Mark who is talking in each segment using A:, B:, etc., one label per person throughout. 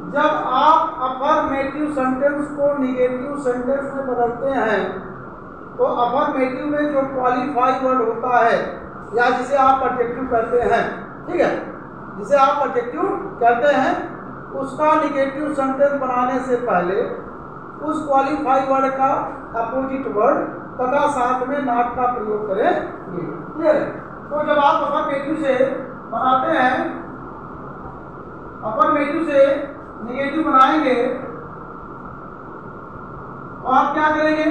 A: जब आप affirmative sentence को निगेटिव सेंटेंस में बदलते हैं तो अफर्मेटिव में जो क्वालिफाई वर्ड होता है या जिसे आप एडजेक्टिव कहते हैं, ठीक है, जिसे आप एडजेक्टिव कहते हैं, उसका निगेटिव सेंटेंस बनाने से पहले उस क्वालिफाई वर्ड का अपोजिट वर्ड तथा साथ में नॉट का प्रयोग करेंगे। क्लियर है? तो जब आप अफर्मेटिव से बनाते हैं, अफर्मेटिव से निगेटिव बनाएंगे तो आप क्या करेंगे,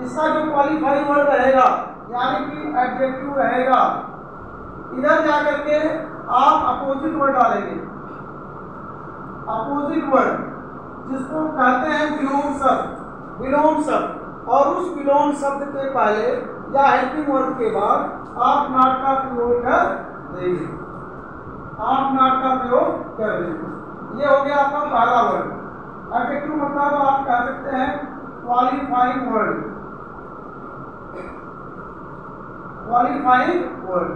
A: इसका जो क्वालिफाई वर्ड रहेगा यानी कि एडजेक्टिव रहेगा, इधर जाकर के आप अपोजिट वर्ड डालेंगे। अपोजिट वर्ड जिसको कहते हैं विलोम शब्द, विलोम शब्द, और उस विलोम शब्द के पहले या हेल्पिंग वर्ड के बाद आप नॉट का प्रयोग कर देंगे। आप नॉट का प्रयोग कर देंगे। ये हो गया आपका पहला वर्ड। एडजेक्टिव मतलब आप कह सकते हैं क्वालिफाइंग वर्ड, क्वालिफाइंग वर्ड।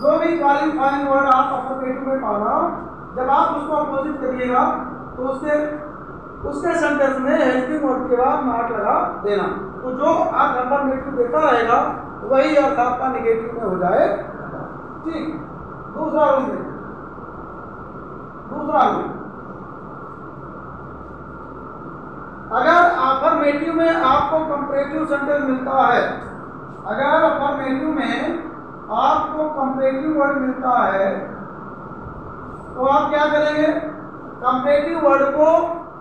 A: जो भी क्वालिफाइंग वर्ड आप अफर्मेटिव में पाना, जब आप उसको अपोजिट करिएगा तो उसके सेंटेंस में हेल्पिंग वर्ड के बाद नॉट लगा देना। तो जो आप अफर्मेटिव देता रहेगा वही अर्थ आपका निगेटिव में हो जाएगा। ठीक। दूसरा रूल, अगर अफर्मेटिव में आपको कंपैरेटिव सेंटेंस मिलता है, अगर अफर्मेटिव में आपको कंपैरेटिव वर्ड मिलता है तो आप क्या करेंगे, कंपैरेटिव वर्ड को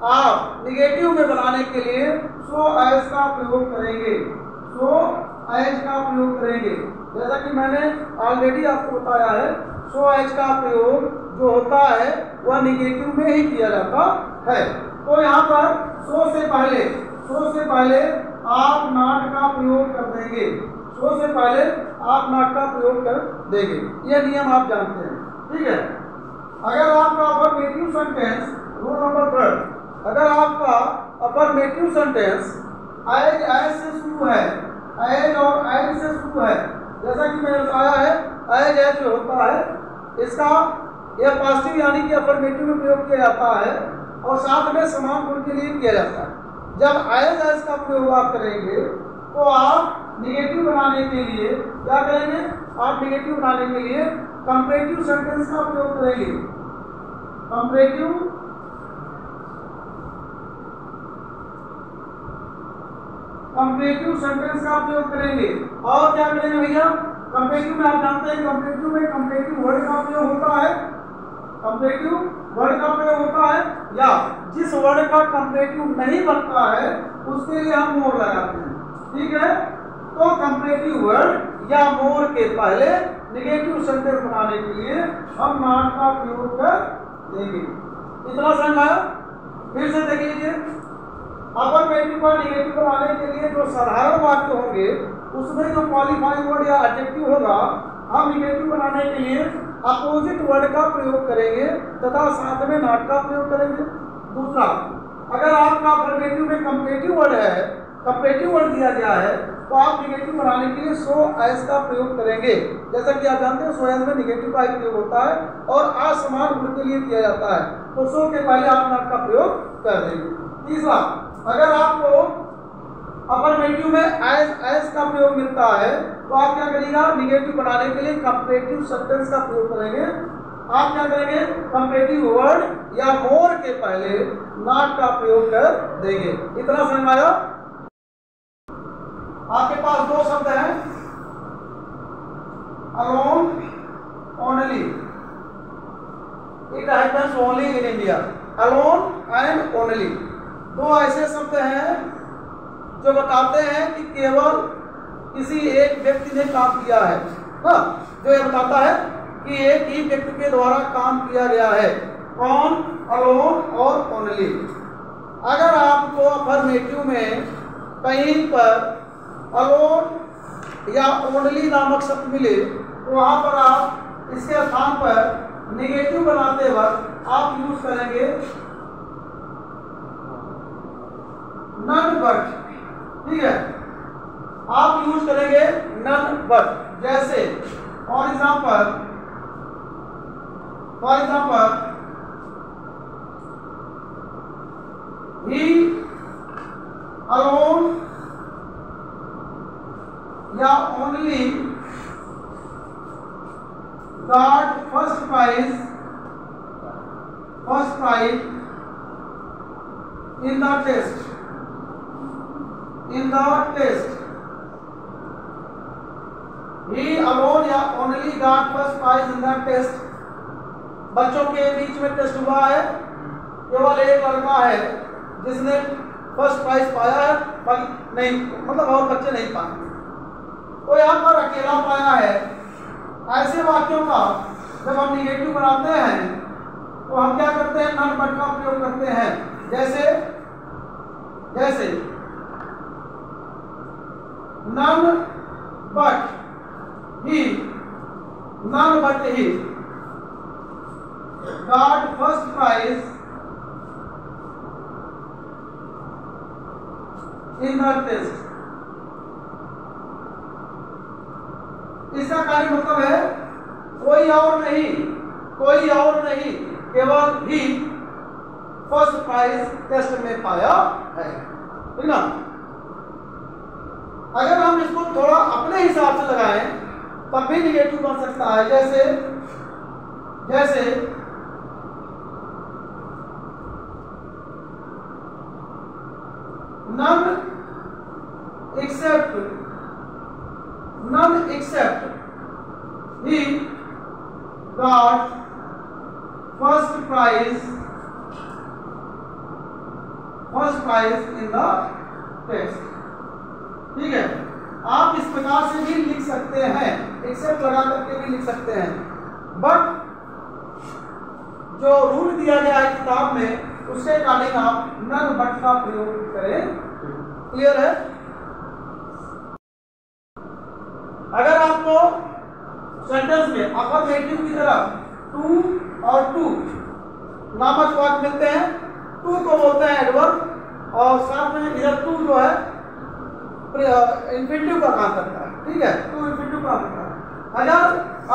A: आप निगेटिव में बनाने के लिए सो एज का प्रयोग करेंगे। सो एज का प्रयोग करेंगे। जैसा कि मैंने ऑलरेडी आपको बताया है, सो एज का प्रयोग जो होता है वह निगेटिव में ही किया जाता है। तो यहाँ पर सो से पहले आप नॉट का प्रयोग कर देंगे। सो से पहले आप नॉट का प्रयोग कर देंगे। यह नियम आप जानते हैं। ठीक है। अगर आपका अफर्मेटिव सेंटेंस, रूल नंबर 3, अगर आपका अफर्मेटिव सेंटेंस एज से शुरू है, एज और एज से शुरू है, जैसा कि मैंने बताया है, एज जो होता है इसका यह पॉजिटिव यानी कि अफर्मेटिव में प्रयोग किया जाता है और साथ में समान गुण के लिए किया जाता है। जब एज का प्रयोग आप करेंगे तो आप निगेटिव बनाने के लिए क्या करेंगे, आप निगेटिव बनाने के लिए कंपैरेटिव सेंटेंस का प्रयोग करेंगे। कंपैरेटिव सेंटेंस का प्रयोग करेंगे। और क्या करेंगे भैया, कंपैरेटिव में आप जानते हैं कंपैरेटिव में कंपैरेटिव वर्ड का प्रयोग होता है, कंपैरेटिव वर्ड का प्रयोग होता है, या जिस वर्ड का कंपैरेटिव नहीं बनता है उसके लिए हम मोर लगाते हैं। ठीक है। तो कंपैरेटिव वर्ड या मोर के पहले निगेटिव सेंटेंस बनाने के लिए हम नॉट का प्रयोग कर देंगे। इतना समझ आया? फिर से देख लीजिए। अफर्मेटिव का निगेटिव बनाने के लिए जो साधारण वाक्य होंगे उसमें जो क्वालिफाइंग वर्ड या एडजेक्टिव होगा, हम निगेटिव बनाने के लिए अपोजिट वर्ड का प्रयोग करेंगे तथा साथ में नॉट का प्रयोग करेंगे। दूसरा, अगर आपका अफर्मेटिव में कंपैरेटिव वर्ड है, कंपैरेटिव वर्ड दिया गया है, तो आप निगेटिव बनाने के लिए सो एज का प्रयोग करेंगे। जैसा कि आप जानते हैं सो एज में निगेटिव का ही प्रयोग होता है और असमान गुण के लिए किया जाता है, तो सो के पहले आप नॉट का प्रयोग कर देंगे। तीसरा, अगर आपको अफर्मेटिव में एज का प्रयोग मिलता है तो आप क्या करिएगा, निगेटिव बनाने के लिए कंपैरेटिव सेंटेंस का प्रयोग करेंगे। आप क्या करेंगे, कंपैरेटिव वर्ड या मोर के पहले नॉट का प्रयोग कर देंगे। इतना समझ में आया? आपके पास दो शब्द हैं, alone, only. It happens only in India. Alone and only दो ऐसे शब्द हैं जो बताते हैं कि केवल किसी एक व्यक्ति ने काम किया है। हाँ, जो ये बताता है कि एक ही व्यक्ति के द्वारा काम किया गया है। कौन? अलोन और ओनली। अगर आपको अफर्मेटिव में कहीं पर अलोन या ओनली नामक शब्द मिले तो वहां पर आप इसके स्थान पर निगेटिव बनाते वक्त आप यूज करेंगे नन बट। ठीक है, आप यूज करेंगे नन बट। जैसे फॉर एग्जाम्पल या only got first prize in the test he alone या only got first prize in the test। बच्चों के बीच में टेस्ट हुआ है, केवल एक लड़का है जिसने फर्स्ट प्राइज पाया है, बाकी नहीं, मतलब और बच्चे नहीं पाए। तो यहाँ पर अकेला पाया है। ऐसे वाक्यों का जब हम निगेटिव बनाते हैं तो हम क्या करते हैं, नॉन बट का प्रयोग करते हैं। जैसे non but he got first prize in the test। इसका कार्य मतलब है कोई और नहीं केवल ही फर्स्ट प्राइज टेस्ट में पाया है, ठीक ना। अगर हम इसको थोड़ा अपने हिसाब से लगाएं तब भी निगेटिव बन सकता है। जैसे none except he got first prize in the test। ठीक है, आप इस प्रकार से भी लिख सकते हैं, एक्सेप्ट लगा करके भी लिख सकते हैं, बट जो रूल दिया गया है किताब में उसके अकॉर्डिंग आप नन बट का प्रयोग करें। क्लियर है? अगर आपको सेंटेंस में अफर्मेटिव की तरह टू और टू नामक वाक्य मिलते हैं, टू को बोलते हैं एडवर्ब और साथ में इधर टू जो है इंफिनिटिव का काम करता है। ठीक है, टू इंफिनिटिव काम करता है। अगर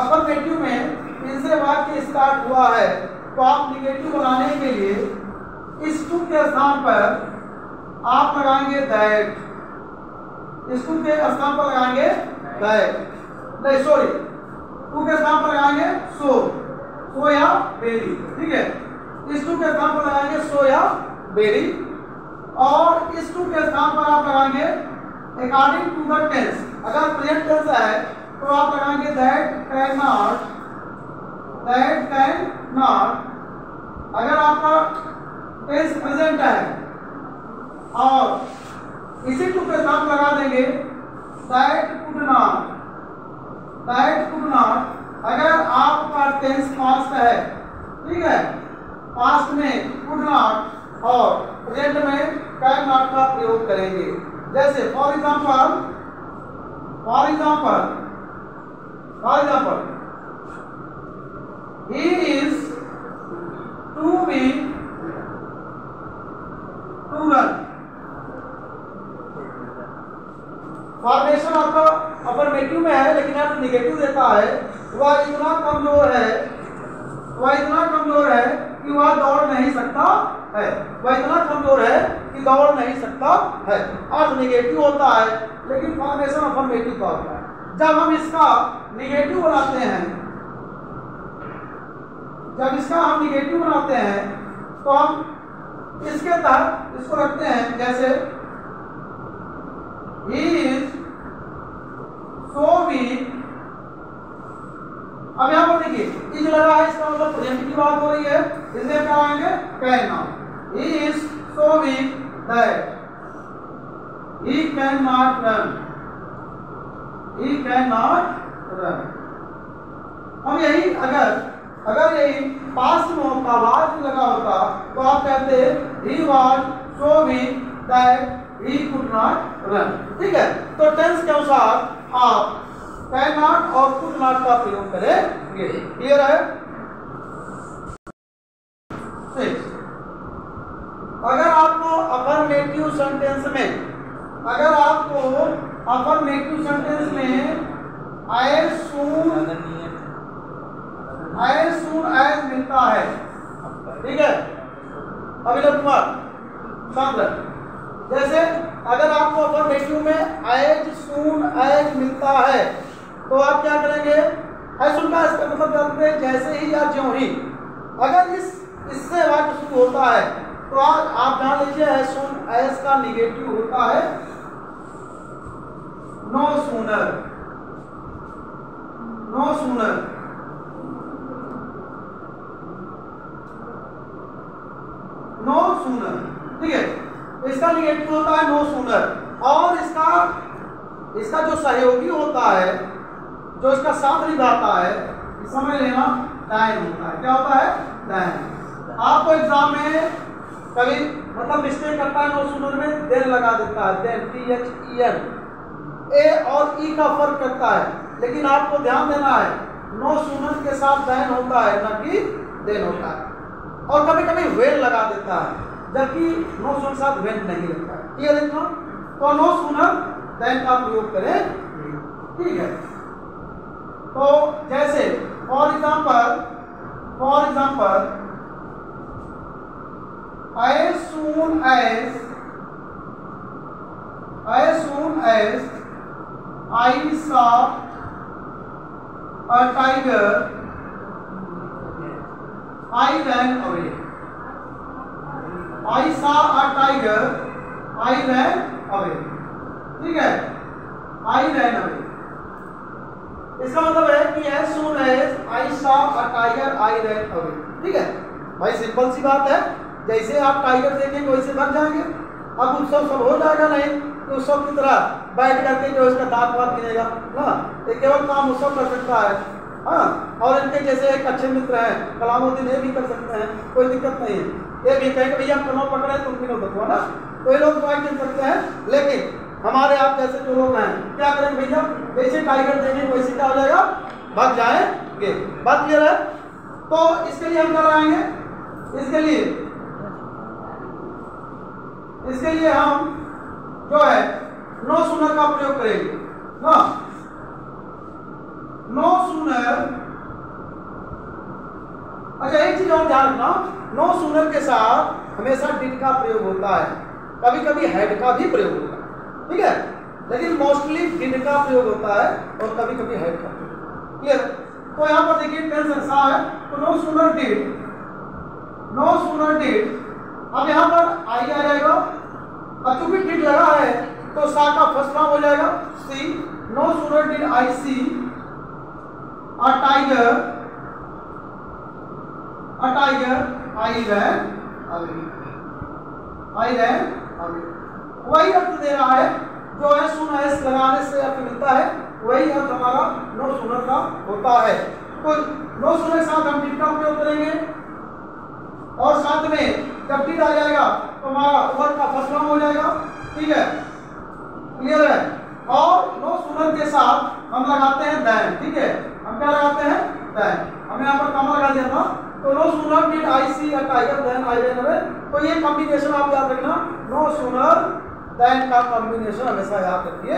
A: अफर्मेटिव में इनसे वाक्य स्टार्ट हुआ है तो आप निगेटिव बनाने के लिए इस टू के स्थान पर आप लगाएंगे दैट, इस टू के स्थान पर लगाएंगे दैट, नहीं सॉरी, टू के स्थान पर लगाएंगे सो या बेरी। ठीक है, इस टू के स्थान पर लगाएंगे सो या बेरी, और इस टू के स्थान पर आप लगाएंगे अकॉर्डिंग टू द टेंस। अगर प्रेजेंट टेंस है तो आप लगाएंगे दैट कैन नॉट। अगर आपका टेंस प्रेजेंट है और इसी टू के साथ लगा देंगे दैट कुड नॉट। अगर आपका टेंस पास्ट है, ठीक है, पास्ट में कुड नॉट और प्रेजेंट में कैन नॉट का प्रयोग करेंगे। जैसे for example he is to run। Formation आपका अफर्मेटिव में है लेकिन आप निगेटिव देता है। वह इतना कमजोर है कि वह दौड़ नहीं सकता है। वह इतना कमजोर है कि दौड़ नहीं सकता है। अर्थ निगेटिव होता है लेकिन फॉर्मेशन अफर्मेटिव का होता है। जब हम इसका निगेटिव बनाते हैं तो हम इसके तहत इसको रखते हैं। जैसे he is so weak। अब यहाँ पर देखिए इज लगा है, इसका मतलब प्रेजेंट की बात हो रही है, इसलिए क्या आएंगे can not. he is so weak that he cannot run। अब यही अगर यही पास्ट में होता, वाज लगा होता तो आप कहते he was so weak that he could not run। ठीक है, तो टेंस के अनुसार आप कैन नॉट और कुड नॉट का प्रयोग करेंगे। क्लियर है? अगर आपको अफर्मेटिव सेंटेंस में as soon as मिलता है, ठीक है, अभिनव कुमार सामने जैसे अगर आपको अफर्मेटिव में एज सून एज मिलता है तो आप क्या करेंगे, एज सून का इसका मतलब जानते हैं जैसे ही या ज्यों ही। अगर इससे वाक्य शुरू होता है तो आप जान लीजिए एज सून एज का निगेटिव होता है no sooner, no sooner. No sooner, ठीक है, इसका निगेटिव होता है नो सूनर। और इसका जो सहयोगी होता है, जो इसका साथ निभाता है, समझ लेना डायन होता है। क्या होता है? डायन। आपको एग्जाम में कभी मतलब मिस्टेक करता है नो सूनर में देन लगा देता है, देन THEN, ए और ई का फर्क करता है, लेकिन आपको ध्यान देना है नो सूनर के साथ देन होता है ना कि देन होता है। और कभी कभी वेन लगा देता है, जबकि नो सूनर के साथ वेन नहीं लगता है। क्लियर है? तो नो सूनर देन का प्रयोग करें, ठीक है। तो जैसे for example as soon as I saw a tiger, I ran away. I saw a tiger, I ran away. ठीक है, I ran away। इसका मतलब है कि as soon as I saw a tiger, I ran away। ठीक है भाई, simple सी बात है। जैसे आप टाइगर देखेंगे वैसे भाग जाएंगे। अब उत्सव सब हो जाएगा नहीं तो उत्सव की तरह बैठ करके जो इसका दांत वात गिरेगा ना, ये केवल काम उत्सव कर सकता है। हाँ, और इनके जैसे एक अच्छे मित्र हैं कलामुद्दीन, ये भी कर सकते हैं, कोई दिक्कत नहीं है। ये भी कहेंगे भैया कनौ पकड़े तुम भी बतवा ना, तो ये लोग बाइक कर सकते हैं। लेकिन हमारे आप जैसे जो लोग हैं क्या करेंगे भैया, जैसे टाइगर देखेंगे वैसे क्या हो जाएगा, भाग जाएंगे। बात क्लियर है? तो इसके लिए हम क्या लगाएंगे, इसके लिए हम जो है नो सूनर का प्रयोग करेंगे। No sooner. अच्छा, एक चीज और ध्यान रखना, नो सूनर के साथ हमेशा डिड का प्रयोग होता है, कभी कभी हेड का भी प्रयोग होता है, ठीक है, लेकिन मोस्टली डिड का प्रयोग होता है और कभी कभी हेड का। क्लियर? तो यहाँ पर देखिए टेंस ऐसा है, तो no sooner did, no sooner did. अब यहाँ पर आई आ जाएगा, अब चूंकि डिड लगा है तो सा का फर्स्ट फॉर्म हो जाएगा C. No sooner did I see a tiger, I ran away, वही अर्थ दे रहा है जो है सुन एस लगाने से अर्थ मिलता है, वही अर्थ हमारा नो सूनर का होता है। तो नो सूनर के साथ हम डिड का प्रयोग करेंगे और साथ में जब डिड आ जाएगा तो हमारा वर्ड का फर्स्ट फॉर्म हो जाएगा, ठीक है, क्लियर है। और नो सूनर के साथ हम लगाते हैं देन, ठीक है, हम क्या लगाते हैं, देन। हमने यहाँ पर कॉमा लगा दिया था, तो no sooner did I see a tiger than I ran away. तो ये कॉम्बिनेशन आप याद रखना, नो सूनर देन का कॉम्बिनेशन हमेशा याद रखिए।